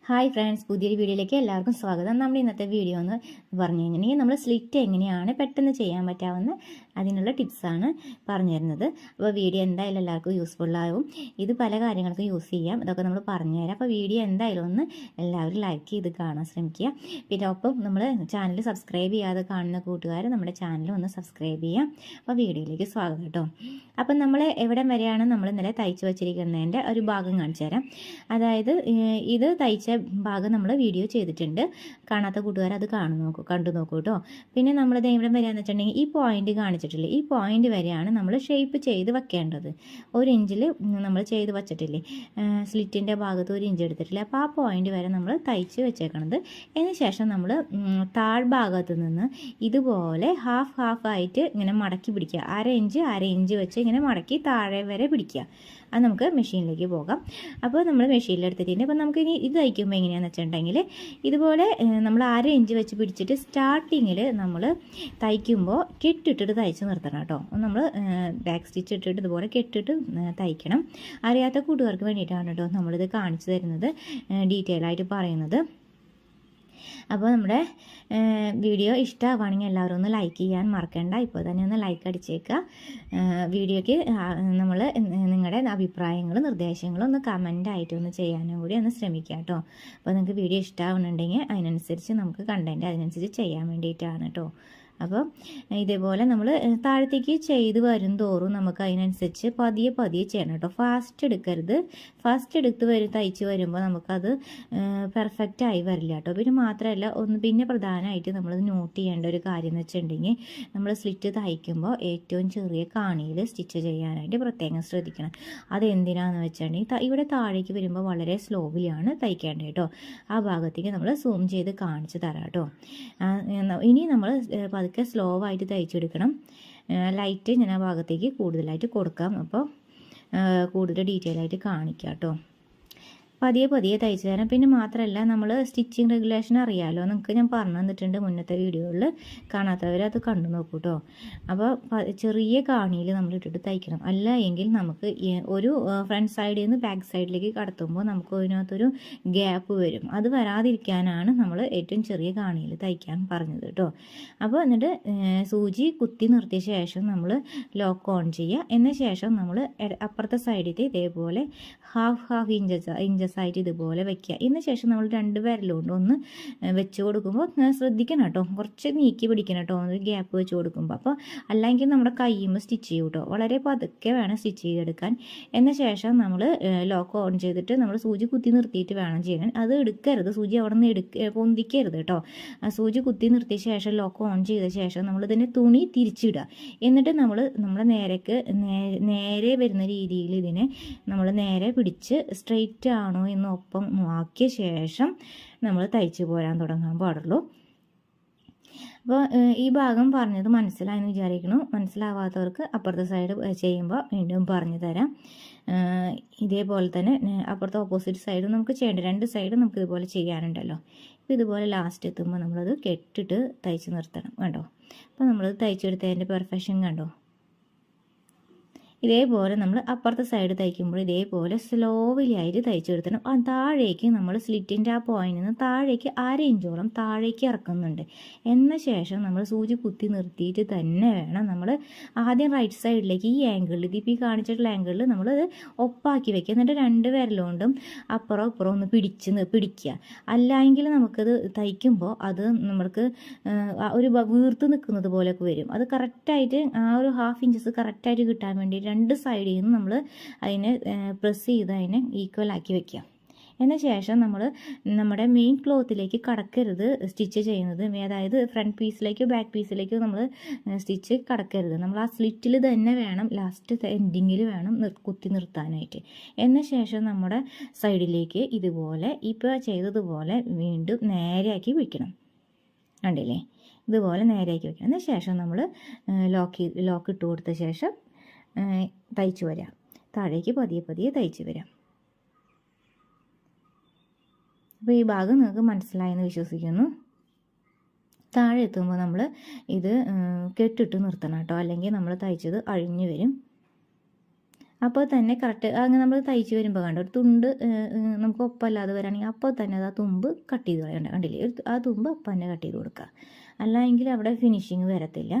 Hi friends, പുതിയൊരു വീഡിയോയിലേക്ക് എല്ലാവർക്കും സ്വാഗതം. നമ്മുടെ ഇന്നത്തെ വീഡിയോ എന്ന് പറഞ്ഞു കഴിഞ്ഞാൽ നമ്മൾ സ്ലിറ്റ് എങ്ങനെയാണ് പെട്ടെന്ന് ചെയ്യാൻ പറ്റാവുന്ന അതിനുള്ള ടിപ്സാണ് പറഞ്ഞു തരുന്നത്. അപ്പോൾ വീഡിയോ എന്തായാലും എല്ലാവർക്കും യൂസ്ഫുള്ളാകും. ഇത് പല കാര്യങ്ങൾക്കും യൂസ് ചെയ്യാം. ഇതൊക്കെ നമ്മൾ പറഞ്ഞുതരാം. അപ്പോൾ വീഡിയോ എന്തായാലും ഒന്ന് എല്ലാവരും ലൈക്ക് ചെയ്ത് കാണാൻ ശ്രമിക്കുക. പിന്നെ ഒപ്പം നമ്മൾ ചാനൽ സബ്സ്ക്രൈബ് ചെയ്യാതെ കാണുന്ന കൂട്ടുകാർ നമ്മുടെ ചാനൽ ഒന്ന് സബ്സ്ക്രൈബ് ചെയ്യാം. അപ്പോൾ വീഡിയോയിലേക്ക് സ്വാഗതം കേട്ടോ. അപ്പം നമ്മൾ എവിടെ വരെയാണ് നമ്മൾ ഇന്നലെ തയ്ച്ച് വച്ചിരിക്കുന്നതിൻ്റെ ഒരു ഭാഗം കാണിച്ചു തരാം. അതായത് ഇത് തയ്ച്ച ഭാഗം നമ്മൾ വീഡിയോ ചെയ്തിട്ടുണ്ട്. കാണാത്ത കൂട്ടുകാർ അത് കണ്ടു നോക്കൂ കേട്ടോ. പിന്നെ നമ്മൾ ഇവിടെ വരികയെന്ന് വെച്ചിട്ടുണ്ടെങ്കിൽ ഈ പോയിന്റ് കാണിച്ചിട്ടില്ലേ, ഈ പോയിന്റ് വരെയാണ് നമ്മൾ ഷേപ്പ് ചെയ്ത് വെക്കേണ്ടത്. 1 ഇഞ്ചിൽ നമ്മൾ ചെയ്ത് വച്ചിട്ടില്ലേ, സ്ലിറ്റിൻ്റെ ഭാഗത്ത് 1 ഇഞ്ച് എടുത്തിട്ടില്ലേ, അപ്പോൾ ആ പോയിന്റ് വരെ നമ്മൾ തയ്ച്ച് വെച്ചേക്കണത്. അതിന് ശേഷം നമ്മൾ താഴ്ഭാഗത്ത് നിന്ന് ഇതുപോലെ ഹാഫ് ആയിട്ട് ഇങ്ങനെ മടക്കി പിടിക്കുക. 1/2 ഇഞ്ച് വെച്ച് ഇങ്ങനെ മടക്കി താഴെ വരെ പിടിക്കുക. അത് നമുക്ക് മെഷീനിലേക്ക് പോകാം. അപ്പോൾ നമ്മൾ മെഷീനിലെടുത്തിട്ടുണ്ട്. അപ്പോൾ നമുക്ക് ഇനി ഇത് തയ്ക്കുമ്പോൾ എങ്ങനെയാണെന്ന് വെച്ചിട്ടുണ്ടെങ്കിൽ ഇതുപോലെ നമ്മൾ 1/2 ഇഞ്ച് വെച്ച് പിടിച്ചിട്ട് സ്റ്റാർട്ടിങ്ങിൽ നമ്മൾ തയ്ക്കുമ്പോൾ കെട്ടിട്ടിട്ട് തയ്ച്ച് നിർത്തണം കേട്ടോ. നമ്മൾ ബാക്ക് സ്റ്റിച്ച് ഇട്ടിട്ട് ഇതുപോലെ കെട്ടിട്ട് തയ്ക്കണം. അറിയാത്ത കൂട്ടുകാർക്ക് വേണ്ടിയിട്ടാണ് കേട്ടോ നമ്മളിത് കാണിച്ചു തരുന്നത്, ഡീറ്റെയിൽ ആയിട്ട് പറയുന്നത്. അപ്പോൾ നമ്മുടെ വീഡിയോ ഇഷ്ടമാവുകയാണെങ്കിൽ എല്ലാവരും ഒന്ന് ലൈക്ക് ചെയ്യാൻ മറക്കണ്ട. ഇപ്പോൾ തന്നെ ഒന്ന് ലൈക്ക് അടിച്ചേക്കുക. വീഡിയോയ്ക്ക് നമ്മൾ നിങ്ങളുടെ അഭിപ്രായങ്ങളും നിർദ്ദേശങ്ങളും ഒന്ന് കമൻ്റായിട്ട് ഒന്ന് ചെയ്യാനും കൂടി ഒന്ന് ശ്രമിക്കുക കേട്ടോ. അപ്പോൾ നിങ്ങൾക്ക് വീഡിയോ ഇഷ്ടമാവുന്നുണ്ടെങ്കിൽ അതിനനുസരിച്ച് നമുക്ക് കണ്ടൻറ്റ് അതിനനുസരിച്ച് ചെയ്യാൻ വേണ്ടിയിട്ടാണ് കേട്ടോ. അപ്പോൾ ഇതേപോലെ നമ്മൾ താഴത്തേക്ക് ചെയ്ത് വരും തോറും നമുക്ക് അതിനനുസരിച്ച് പതിയെ ചെയ്യണം കേട്ടോ. ഫാസ്റ്റ് എടുക്കരുത്. ഫാസ്റ്റ് എടുത്ത് തയ്ച്ച് വരുമ്പോൾ നമുക്കത് പെർഫെക്റ്റായി വരില്ല കേട്ടോ. പിന്നെ മാത്രമല്ല പിന്നെ പ്രധാനമായിട്ട് നമ്മൾ നോട്ട് ചെയ്യേണ്ട ഒരു കാര്യം എന്ന് വെച്ചിട്ടുണ്ടെങ്കിൽ നമ്മൾ സ്ലിറ്റ് തയ്ക്കുമ്പോൾ ഏറ്റവും ചെറിയ കാണിയിൽ സ്റ്റിച്ച് ചെയ്യാനായിട്ട് പ്രത്യേകം ശ്രദ്ധിക്കണം. അതെന്തിനാണെന്ന് വെച്ചിട്ടുണ്ടെങ്കിൽ ഇവിടെ താഴേക്ക് വരുമ്പോൾ വളരെ സ്ലോവിലാണ് തയ്ക്കേണ്ടത് കേട്ടോ. ആ ഭാഗത്തേക്ക് നമ്മൾ സൂം ചെയ്ത് കാണിച്ച് തരാം കേട്ടോ. ഇനി നമ്മൾ പതുക്കെ സ്ലോ ആയിട്ട് തയ്ച്ചെടുക്കണം. ലൈറ്റ് ഞാൻ ആ ഭാഗത്തേക്ക് കൂടുതലായിട്ട് കൊടുക്കാം. അപ്പോൾ കൂടുതൽ ഡീറ്റെയിൽ ആയിട്ട് കാണിക്കാം കേട്ടോ. പതിയെ തയ്ച്ചു തരാം. പിന്നെ മാത്രമല്ല നമ്മൾ സ്റ്റിച്ചിങ് റെഗുലേഷൻ അറിയാമല്ലോ, നിങ്ങൾക്ക് ഞാൻ പറഞ്ഞു തന്നിട്ടുണ്ട് മുന്നത്തെ വീഡിയോയിൽ. കാണാത്തവർ അത് കണ്ടു നോക്കൂ കേട്ടോ. അപ്പോൾ ചെറിയ കാണിയിൽ നമ്മൾ ഇട്ടിട്ട് തയ്ക്കണം. അല്ല എങ്കിൽ നമുക്ക് ഒരു ഫ്രണ്ട് സൈഡിൽ നിന്ന് ബാക്ക് സൈഡിലേക്ക് കടത്തുമ്പോൾ നമുക്ക് അതിനകത്തൊരു ഗ്യാപ്പ് വരും. അത് വരാതിരിക്കാനാണ് നമ്മൾ ഏറ്റവും ചെറിയ കാണിയിൽ തയ്ക്കാൻ പറഞ്ഞത് കേട്ടോ. അപ്പോൾ എന്നിട്ട് സൂചി കുത്തി നിർത്തിയ ശേഷം നമ്മൾ ലോക്ക് ഓൺ ചെയ്യുക. എന്ന ശേഷം നമ്മൾ അപ്പുറത്തെ സൈഡിൽ ഇതേപോലെ ഹാഫ് ഇഞ്ചസ് ആയിട്ട് ഇതുപോലെ വെക്കുക. ഇതിന് ശേഷം നമ്മൾ 2 വിരലുകൊണ്ട് ഒന്ന് വെച്ച് കൊടുക്കുമ്പോൾ ശ്രദ്ധിക്കണം കേട്ടോ, കുറച്ച് നീക്കി പിടിക്കണം കേട്ടോ, ഒരു ഗ്യാപ്പ് വെച്ച് കൊടുക്കുമ്പോൾ. അപ്പോൾ അല്ലെങ്കിൽ നമ്മുടെ കയ്യുമ്പോൾ സ്റ്റിച്ച് ചെയ്യും കേട്ടോ. വളരെ പതുക്കെ വേണം സ്റ്റിച്ച് ചെയ്തെടുക്കാൻ. എന്ന ശേഷം നമ്മൾ ലോക്ക് ഓൺ ചെയ്തിട്ട് നമ്മൾ സൂചി കുത്തി നിർത്തിയിട്ട് വേണം ചെയ്യാൻ. അത് എടുക്കരുത്, സൂചി അവിടെ നിന്ന് പൊന്തിക്കരുത് കേട്ടോ. സൂചി കുത്തി നിർത്തിയ ശേഷം ലോക്ക് ഓൺ ചെയ്ത ശേഷം നമ്മളിതിനെ തുണി തിരിച്ചിടുക. എന്നിട്ട് നമ്മൾ നേരെ വരുന്ന രീതിയിൽ ഇതിനെ നമ്മൾ നേരെ പിടിച്ച് സ്ട്രെയിറ്റ് ആണോ എന്ന് ഒപ്പം ആക്കിയ ശേഷം നമ്മൾ തയ്ച്ചു പോരാൻ തുടങ്ങാൻ പാടുള്ളൂ. അപ്പോൾ ഈ ഭാഗം പറഞ്ഞത് മനസ്സിലായെന്ന് വിചാരിക്കുന്നു. മനസ്സിലാവാത്തവർക്ക് അപ്പുറത്തെ സൈഡ് ചെയ്യുമ്പോൾ വീണ്ടും പറഞ്ഞു തരാം. ഇതേപോലെ തന്നെ അപ്പുറത്തെ ഓപ്പോസിറ്റ് സൈഡും നമുക്ക് ചെയ്യേണ്ട, 2 സൈഡും നമുക്ക് ഇതുപോലെ ചെയ്യാനുണ്ടല്ലോ. അപ്പോൾ ഇതുപോലെ ലാസ്റ്റ് എത്തുമ്പോൾ നമ്മളത് കെട്ടിട്ട് തയ്ച്ച് നിർത്തണം കണ്ടോ. അപ്പോൾ നമ്മളത് തയ്ച്ചെടുത്തതിൻ്റെ പെർഫെക്ഷൻ കണ്ടോ. ഇതേപോലെ നമ്മൾ അപ്പുറത്തെ സൈഡ് തയ്ക്കുമ്പോൾ ഇതേപോലെ സ്ലോവിലി ആയിട്ട് തയ്ച്ചെടുത്തണം. താഴേക്ക് നമ്മൾ സ്ലിറ്റിൻ്റെ ആ പോയിന്റിൽ നിന്ന് താഴേക്ക് 1/2 ഇഞ്ചോളം താഴേക്ക് ഇറക്കുന്നുണ്ട്. എന്ന ശേഷം നമ്മൾ സൂചി കുത്തി നിർത്തിയിട്ട് തന്നെ വേണം നമ്മൾ ആദ്യം റൈറ്റ് സൈഡിലേക്ക് ഈ ആംഗിളിൽ, ഇതിപ്പോൾ ഈ കാണിച്ചിട്ടുള്ള ആംഗിളിൽ നമ്മളത് ഒപ്പാക്കി വെക്കുക. എന്നിട്ട് 2 വിരലുകൊണ്ടും അപ്പുറം ഇപ്പുറം ഒന്ന് പിടിക്കുക. അല്ലെങ്കിൽ നമുക്കത് തയ്ക്കുമ്പോൾ അത് നമ്മൾക്ക് ഒരു വീർത്ത് നിൽക്കുന്നത് പോലെയൊക്കെ വരും. അത് കറക്റ്റായിട്ട് ആ ഒരു ഹാഫ് ഇഞ്ചസ് കറക്റ്റായിട്ട് കിട്ടാൻ വേണ്ടി 2 സൈഡിൽ നിന്ന് നമ്മൾ അതിനെ പ്രസ് ചെയ്ത് അതിനെ ഈക്വൽ ആക്കി വെക്കുക. എന്ന ശേഷം നമ്മൾ നമ്മുടെ മെയിൻ ക്ലോത്തിലേക്ക് കടക്കരുത് സ്റ്റിച്ച് ചെയ്യുന്നത്. അതായത് ഫ്രണ്ട് പീസിലേക്കോ ബാക്ക് പീസിലേക്കോ നമ്മൾ സ്റ്റിച്ച് കടക്കരുത്. നമ്മൾ ആ സ്ലിറ്റിൽ തന്നെ വേണം, ലാസ്റ്റ് എൻഡിങ്ങിൽ വേണം കുത്തി നിർത്താനായിട്ട്. എന്ന ശേഷം നമ്മുടെ സൈഡിലേക്ക് ഇതുപോലെ ഇപ്പോൾ ചെയ്തതുപോലെ വീണ്ടും നേരെയാക്കി വയ്ക്കണം. കണ്ടില്ലേ, ഇതുപോലെ നേരെയാക്കി വയ്ക്കണം. എന്ന ശേഷം നമ്മൾ ലോക്ക് ഇട്ട് കൊടുത്ത ശേഷം തയ്ച്ചു വരാം. താഴേക്ക് പതിയെ തയ്ച്ചു വരാം. അപ്പോൾ ഈ ഭാഗം നിങ്ങൾക്ക് മനസ്സിലായെന്ന് വിശ്വസിക്കുന്നു. താഴെ എത്തുമ്പോൾ നമ്മൾ ഇത് കെട്ടിട്ട് നിർത്തണം കേട്ടോ, അല്ലെങ്കിൽ നമ്മൾ തയ്ച്ചത് അഴിഞ്ഞു വരും. അപ്പോൾ തന്നെ കറക്റ്റ് അങ്ങനെ നമ്മൾ തയ്ച്ച് വരുമ്പോൾ കണ്ട ഒരു തുണ്ട് നമുക്ക് ഒപ്പമല്ലാതെ വരാണെങ്കിൽ അപ്പോൾ തന്നെ അത് ആ തുമ്പ് കട്ട് ചെയ്ത് കളയണ്ട, കണ്ടില്ലേ? ആ തുമ്പ് അപ്പം തന്നെ കട്ട് ചെയ്ത് കൊടുക്കുക, അല്ലെങ്കിൽ അവിടെ ഫിനിഷിങ് വരത്തില്ല.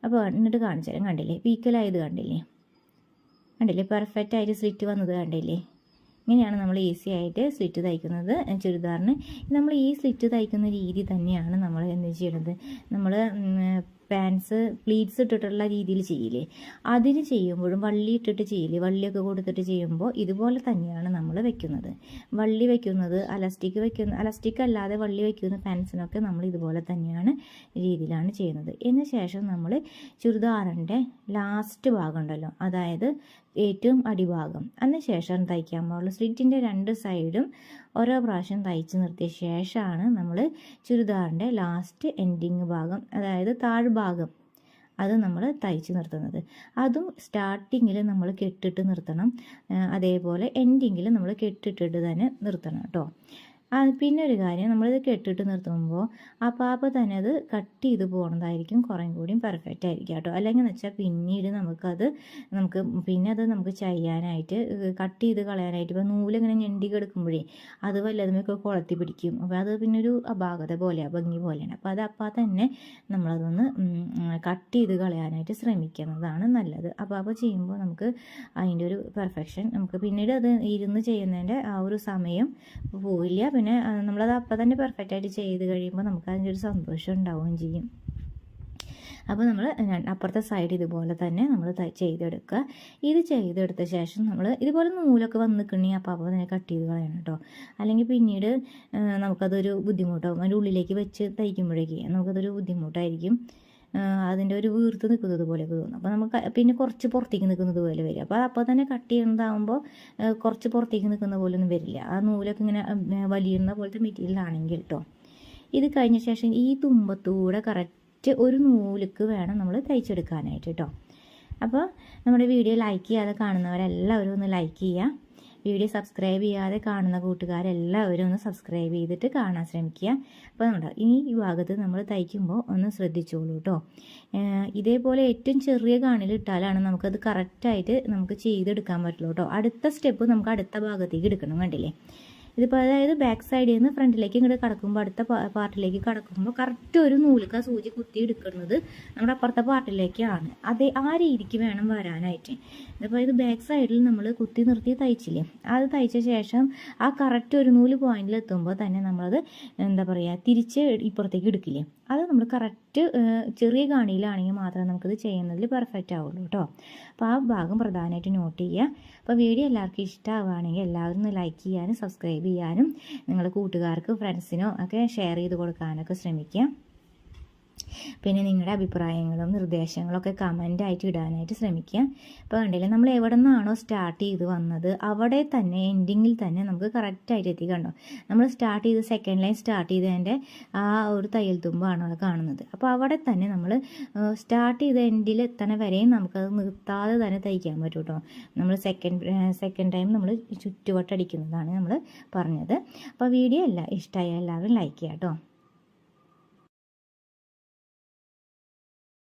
അപ്പോൾ എന്നിട്ട് കാണിച്ചു തരാം. കണ്ടില്ലേ പീക്കലായത് കണ്ടില്ലേ? കണ്ടില്ലേ പെർഫെക്റ്റ് ആയിട്ട് സ്ലിറ്റ് വന്നത് കണ്ടില്ലേ? ഇങ്ങനെയാണ് നമ്മൾ ഈസി ആയിട്ട് സ്ലിറ്റ് തയ്ക്കുന്നത് ചുരിദാറിന്. നമ്മൾ ഈ സ്ലിറ്റ് തയ്ക്കുന്ന രീതി തന്നെയാണ് നമ്മൾ എന്ത് ചെയ്യണത്, നമ്മൾ പാൻസ് പ്ലീറ്റ്സ് ഇട്ടിട്ടുള്ള രീതിയിൽ ചെയ്യില്ലേ, അതിന് ചെയ്യുമ്പോഴും വള്ളി ഇട്ടിട്ട് ചെയ്യില്ലേ, വള്ളിയൊക്കെ കൊടുത്തിട്ട് ചെയ്യുമ്പോൾ ഇതുപോലെ തന്നെയാണ് നമ്മൾ വെക്കുന്നത്. വള്ളി വെക്കുന്നത് അലസ്റ്റിക് അല്ലാതെ വള്ളി വെക്കുന്ന പാൻസിനൊക്കെ നമ്മൾ ഇതുപോലെ തന്നെയാണ് രീതിയിലാണ് ചെയ്യുന്നത്. അതിന് ശേഷം നമ്മൾ ചുരിദാറിൻ്റെ ലാസ്റ്റ് ഭാഗം ഉണ്ടല്ലോ, അതായത് ഏറ്റവും അടിഭാഗം, അതിനുശേഷം തയ്ക്കാൻ പാടുള്ളൂ. സ്ലിറ്റിൻ്റെ 2 സൈഡും ഓരോ പ്രാവശ്യം തയ്ച്ച് നിർത്തിയ ശേഷമാണ് നമ്മൾ ചുരിദാറിൻ്റെ ലാസ്റ്റ് എൻഡിങ് ഭാഗം, അതായത് താഴ്ഭാഗം, അത് നമ്മൾ തയ്ച്ച് നിർത്തുന്നത്. അതും സ്റ്റാർട്ടിങ്ങിൽ നമ്മൾ കെട്ടിട്ട് നിർത്തണം, അതേപോലെ എൻഡിങ്ങിൽ നമ്മൾ കെട്ടിട്ടിട്ട് തന്നെ നിർത്തണം കേട്ടോ. പിന്നെ ഒരു കാര്യം, നമ്മളിത് കെട്ടിട്ട് നിർത്തുമ്പോൾ അപ്പോൾ തന്നെ അത് കട്ട് ചെയ്ത് പോകുന്നതായിരിക്കും കുറേ കൂടിയും പെർഫെക്റ്റ് ആയിരിക്കും കേട്ടോ. അല്ലെങ്കിൽ എന്ന് വെച്ചാൽ പിന്നീട് പിന്നെ അത് നമുക്ക് ചെയ്യാനായിട്ട് കട്ട് ചെയ്ത് കളയാനായിട്ട് ഇപ്പോൾ നൂലിങ്ങനെ ഞെണ്ടി കിടക്കുമ്പോഴേ അത് വല്ലതുമൊക്കെ കുളത്തി പിടിക്കും. അപ്പോൾ അത് പിന്നെ ഒരു അപാകത പോലെയാണ്, ഭംഗി പോലെയാണ്. അപ്പോൾ അപ്പോൾ തന്നെ നമ്മളതൊന്ന് കട്ട് ചെയ്ത് കളയാനായിട്ട് ശ്രമിക്കുന്നതാണ് നല്ലത്. അപ്പോൾ ചെയ്യുമ്പോൾ നമുക്ക് അതിൻ്റെ ഒരു പെർഫെക്ഷൻ നമുക്ക് പിന്നീട് അത് ഇരുന്ന് ചെയ്യുന്നതിൻ്റെ ആ ഒരു സമയം പോയില്ല. പിന്നെ നമ്മളത് അപ്പം തന്നെ പെർഫെക്റ്റായിട്ട് ചെയ്ത് കഴിയുമ്പോൾ നമുക്ക് അതിൻ്റെ ഒരു സന്തോഷം ഉണ്ടാവുകയും ചെയ്യും. അപ്പോൾ നമ്മൾ അപ്പുറത്തെ സൈഡ് ഇതുപോലെ തന്നെ നമ്മൾ ചെയ്തെടുക്കുക. ഇത് ചെയ്തെടുത്ത ശേഷം നമ്മൾ ഇതുപോലെ നൂലൊക്കെ വന്ന് നിൽക്കണമെങ്കിൽ അപ്പോൾ തന്നെ കട്ട് ചെയ്ത് കളയണം കേട്ടോ. അല്ലെങ്കിൽ പിന്നീട് നമുക്കതൊരു ബുദ്ധിമുട്ടാവും, അതിൻ്റെ ഉള്ളിലേക്ക് വെച്ച് തയ്ക്കുമ്പോഴേക്ക് നമുക്കതൊരു ബുദ്ധിമുട്ടായിരിക്കും. അതിൻ്റെ ഒരു വീർത്ത് നിൽക്കുന്നത് പോലെയൊക്കെ തോന്നും. അപ്പോൾ നമുക്ക് പിന്നെ കുറച്ച് പുറത്തേക്ക് നിൽക്കുന്നത് പോലെ വരും. അപ്പോൾ തന്നെ കട്ട് ചെയ്യുന്നതാകുമ്പോൾ കുറച്ച് പുറത്തേക്ക് നിൽക്കുന്ന പോലെ ഒന്നും വരില്ല. ആ നൂലൊക്കെ ഇങ്ങനെ വലിയുന്ന പോലത്തെ മെറ്റീരിയലാണെങ്കിൽ കേട്ടോ. ഇത് കഴിഞ്ഞ ശേഷം ഈ തുമ്പത്തൂടെ കറക്റ്റ് ഒരു നൂലുക്ക് വേണം നമ്മൾ തയ്ച്ചെടുക്കാനായിട്ട് കേട്ടോ. അപ്പോൾ നമ്മുടെ വീഡിയോ ലൈക്ക് ചെയ്യാതെ കാണുന്നവരെല്ലാവരും ഒന്ന് ലൈക്ക് ചെയ്യുക. വീഡിയോ സബ്സ്ക്രൈബ് ചെയ്യാതെ കാണുന്ന കൂട്ടുകാരെല്ലാവരും ഒന്ന് സബ്സ്ക്രൈബ് ചെയ്തിട്ട് കാണാൻ ശ്രമിക്കുക. അപ്പോൾ നമ്മുടെ ഈ ഭാഗത്ത് നമ്മൾ തയ്ക്കുമ്പോൾ ഒന്ന് ശ്രദ്ധിച്ചോളൂ കേട്ടോ. ഇതേപോലെ ഏറ്റവും ചെറിയ കാണിൽ ഇട്ടാലാണ് നമുക്കത് കറക്റ്റായിട്ട് നമുക്ക് ചെയ്തെടുക്കാൻ പറ്റുള്ളൂ കേട്ടോ. അടുത്ത സ്റ്റെപ്പ് നമുക്ക് അടുത്ത ഭാഗത്തേക്ക് എടുക്കണം, കണ്ടില്ലേ? ഇതിപ്പോൾ അതായത് ബാക്ക് സൈഡിൽ നിന്ന് ഫ്രണ്ടിലേക്ക് ഇങ്ങോട്ട് കടക്കുമ്പോൾ അടുത്ത പാർട്ടിലേക്ക് കടക്കുമ്പോൾ കറക്റ്റ് ഒരു നൂലുക്ക് ആ സൂചി കുത്തി എടുക്കുന്നത് നമ്മുടെ അപ്പുറത്തെ പാർട്ടിലേക്കാണ്. ആ രീതിക്ക് വേണം വരാനായിട്ട്. ഇതിപ്പോൾ ഇത് ബാക്ക് സൈഡിൽ നമ്മൾ കുത്തി നിർത്തി തയ്ച്ചില്ലേ, അത് തയ്ച്ച ശേഷം ആ കറക്റ്റ് ഒരു നൂല് പോയിന്റിൽ എത്തുമ്പോൾ തന്നെ നമ്മളത് തിരിച്ച് ഇപ്പുറത്തേക്ക് എടുക്കില്ലേ, അത് നമ്മൾ കറക്റ്റ് ചെറിയ കാണിയിലാണെങ്കിൽ മാത്രമേ നമുക്കിത് ചെയ്യുന്നതിൽ പെർഫെക്റ്റ് ആവുള്ളൂ കേട്ടോ. അപ്പോൾ ആ ഭാഗം പ്രധാനമായിട്ട് നോട്ട് ചെയ്യുക. അപ്പോൾ വീഡിയോ എല്ലാവർക്കും ഇഷ്ടമാവുകയാണെങ്കിൽ എല്ലാവരും ഒന്ന് ലൈക്ക് ചെയ്യാനും സബ്സ്ക്രൈബ് ചെയ്യാനും നിങ്ങളുടെ കൂട്ടുകാർക്ക് ഫ്രണ്ട്സിനോ ഒക്കെ ഷെയർ ചെയ്ത് കൊടുക്കാനൊക്കെ ശ്രമിക്കുക. പിന്നെ നിങ്ങളുടെ അഭിപ്രായങ്ങളും നിർദ്ദേശങ്ങളൊക്കെ കമൻ്റായിട്ട് ഇടാനായിട്ട് ശ്രമിക്കുക. അപ്പോൾ കണ്ടില്ലേ, നമ്മൾ എവിടെ നിന്നാണോ സ്റ്റാർട്ട് ചെയ്ത് വന്നത് അവിടെ തന്നെ എൻഡിങ്ങിൽ തന്നെ നമുക്ക് കറക്റ്റായിട്ട് എത്തി. കണ്ടോ, നമ്മൾ സ്റ്റാർട്ട് ചെയ്ത് സെക്കൻഡ് ലൈൻ സ്റ്റാർട്ട് ചെയ്തതിൻ്റെ ആ ഒരു തയ്യൽ തുമ്പാണ് അത് കാണുന്നത്. അപ്പോൾ അവിടെ തന്നെ നമ്മൾ സ്റ്റാർട്ട് ചെയ്ത് എൻഡിൽ എത്തണ വരെയും നമുക്കത് നിർത്താതെ തന്നെ തയ്ക്കാൻ പറ്റും കേട്ടോ. നമ്മൾ സെക്കൻഡ് ടൈം നമ്മൾ ചുറ്റുവട്ടടിക്കുന്നതാണ് നമ്മൾ പറഞ്ഞത്. അപ്പോൾ വീഡിയോ ഇഷ്ടമായ എല്ലാവരും ലൈക്ക് ചെയ്യാം കേട്ടോ.